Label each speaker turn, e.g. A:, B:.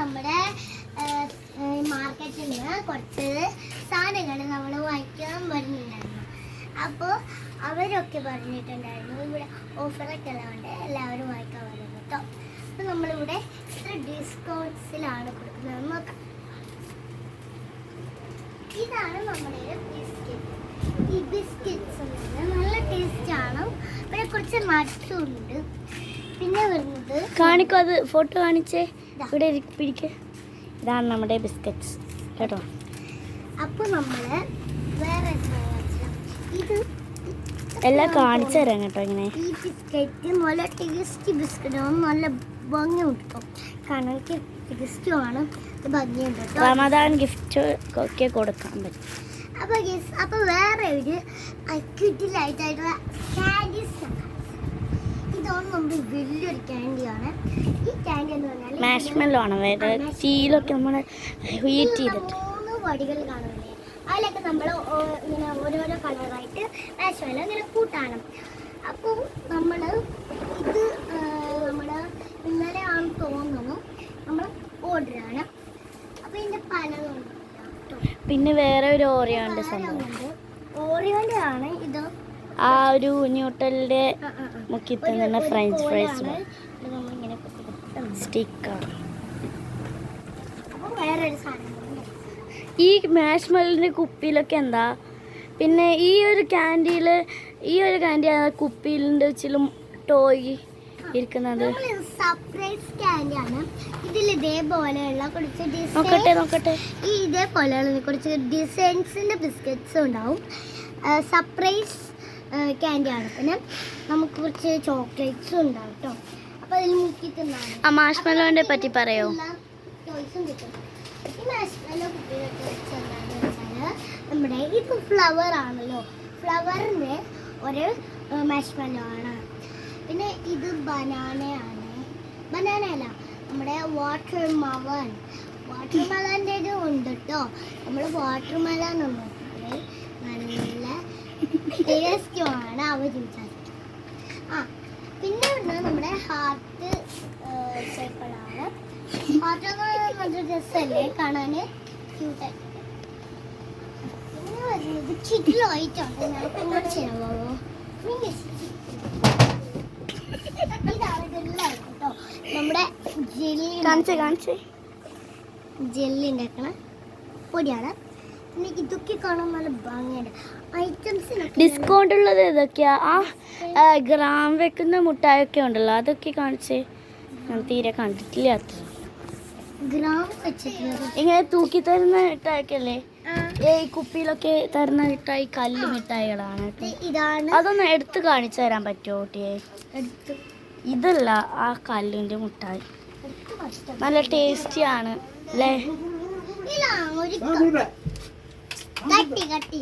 A: നമ്മുടെ മാർക്കറ്റിൽ നിന്ന് കുറച്ച് സാധനങ്ങൾ നമ്മൾ വാങ്ങിക്കാൻ വരുന്നുണ്ടായിരുന്നു. അപ്പോൾ അവരൊക്കെ പറഞ്ഞിട്ടുണ്ടായിരുന്നു ഇവിടെ ഓഫറൊക്കെ ഉള്ളതുകൊണ്ട് എല്ലാവരും വാങ്ങിക്കാൻ വരുന്നു കേട്ടോ. അപ്പോൾ നമ്മളിവിടെ എത്ര ഡിസ്കൗണ്ട്സിലാണ് കൊടുക്കുന്നത് നോക്കാം. ഇതാണ് നമ്മുടെ ബിസ്ക്കറ്റ്. ഈ ബിസ്ക്കറ്റ്സ് നല്ല ടേസ്റ്റാണ്. പിന്നെ കുറച്ച് നട്ട്സും ഉണ്ട്. പിന്നെ വരുന്നത്
B: കാണിക്കോ, അത് ഫോട്ടോ കാണിച്ചേ. ഇവിടെ പിടിക്ക്. ഇതാണ് നമ്മുടെ ബിസ്ക്കറ്റ്സ് കേട്ടോ.
A: അപ്പോൾ നമ്മൾ വേറെ ഇത്
B: എല്ലാം കാണിച്ചു തരാം കേട്ടോ. ഇങ്ങനെ
A: ഈ ബിസ്ക്കറ്റ് നല്ല ടേസ്റ്റി ബിസ്ക്കറ്റാണ്. നല്ല ഭംഗി കിട്ടും. കാരണം ടേസ്റ്റുമാണ്, ഭംഗിയുണ്ട് കേട്ടോ.
B: റമദാൻ ഗിഫ്റ്റ് ഒക്കെ കൊടുക്കാൻ പറ്റും.
A: അപ്പോൾ വേറെ ഒരു കിറ്റിലായിട്ടുള്ള ക്യാൻഡീസ്. ഇതാണ് നമ്മുടെ വലിയൊരു ക്യാൻഡിയാണ്. ഈ ക്യാൻഡി എന്ന് പറഞ്ഞാൽ
B: മാഷ്മെല്ലോ ആണ്. വേറെ ടീയിലൊക്കെ നമ്മൾ ഹീറ്റ് ചെയ്തിട്ട്
A: 3 വടികൾ കാണുമല്ലേ, അതിലൊക്കെ നമ്മൾ ഇങ്ങനെ ഓരോരോ കളറായിട്ട് മാഷ്മെല്ലോ ഇങ്ങനെ കൂട്ടാണ്. അപ്പോൾ നമ്മൾ ഇത് നമ്മുടെ ഇന്നലെ ആണെന്ന് തോന്നുന്നു നമ്മൾ ഓർഡറാണ്. അപ്പോൾ ഇതിൻ്റെ പലതുണ്ട്.
B: പിന്നെ വേറെ ഒരു ഓറിയോന്റെ സംഭവം.
A: ഓറിയോന്റെ ആണ് ഇത്.
B: ആ ഒരു ന്യൂട്ടലിന്റെ മുക്കി തന്നെ ഫ്രഞ്ച് ഫ്രൈസ് സ്റ്റിക്കാണ്. ഈ മാഷ്മെല്ലിന്റെ കുപ്പിയിലൊക്കെ എന്താ? പിന്നെ ഈ ഒരു ക്യാൻഡി കുപ്പിയിലിന്റെ വെച്ചിലും ടോയ് ഇരിക്കുന്നത്.
A: സർപ്രൈസ് ക്യാൻഡിയാണ്. ഇതിൽ ഇതേപോലെയുള്ള കുറച്ച്
B: നോക്കട്ടെ.
A: ഈ ഇതേപോലെയുള്ള കുറച്ച് ഡിസൈൻസിന്റെ ബിസ്ക്കറ്റ്സ് ഉണ്ടാവും. സർപ്രൈസ് ക്യാൻഡിയാണ്. പിന്നെ നമുക്ക് കുറച്ച് ചോക്ലേറ്റ്സും ഉണ്ടാവും കേട്ടോ. അപ്പോൾ അതിൽ മുക്കി തിന്നാണ്.
B: ആ മാഷ്മെല്ലോനെ പറ്റി പറയോ?
A: ടോയ്സും കിട്ടും. ഈ മാഷ്മെല്ലോ കുട്ടികൾക്ക് എന്താണെന്ന് വെച്ചാൽ നമ്മുടെ ഇത് ഫ്ലവർ ആണല്ലോ, ഫ്ലവറിൻ്റെ ഒരു മാഷ്മെല്ലോ ആണ്. പിന്നെ ഇത് ബനാനയാണ്. ബനാനയല്ല, നമ്മുടെ വാട്ടർ മെലൻ്റെ ഇത് ഉണ്ട് കേട്ടോ. നമ്മൾ വാട്ടർ മെലൻ ഒന്ന് നല്ല ടേസ്റ്റുമാണ് അവർ വിചാരിക്കും. പിന്നെ ഉണ്ട് നമ്മുടെ ഹാർട്ട് ഷേപ്പിലാണ്. ഹാർട്ടൊക്കെ നല്ല രസമല്ലേ കാണാൻ, ക്യൂട്ടായിട്ട്. പിന്നെ വരുന്നത് കിറ്റിലായിട്ടുണ്ട്. ഞങ്ങൾക്ക് ഇങ്ങോട്ട് ചെയ്യാമോ? നമ്മുടെ ജെല്ലി ഉണ്ടാക്കണ പൊടിയാണ്. പിന്നെ ഇതൊക്കെ കാണാൻ നല്ല ഭംഗിയുണ്ട്. ഐറ്റംസിന്
B: ഡിസ്കൗണ്ട് ഉള്ളത് ഏതൊക്കെയാ? ആ ഗ്രാം വെക്കുന്ന മുട്ടായൊക്കെ ഉണ്ടല്ലോ, അതൊക്കെ കാണിച്ചേ. ഞാൻ തീരെ കണ്ടിട്ടില്ല. അത്ര
A: ഗ്രാം വെച്ചിട്ടുള്ളത്
B: ഇങ്ങനെ തൂക്കി തരുന്ന മിഠായിയൊക്കെ അല്ലേ ഈ കുപ്പിയിലൊക്കെ തരുന്ന മിഠായി? കല്ല് മിഠായികളാണ്.
A: ഇതാണ്.
B: അതൊന്ന് എടുത്ത് കാണിച്ചു തരാൻ പറ്റുമോ കുട്ടിയെ? ഇതല്ല, ആ കല്ലിൻ്റെ മുട്ടായി നല്ല ടേസ്റ്റിയാണ് അല്ലേ?
A: കട്ടി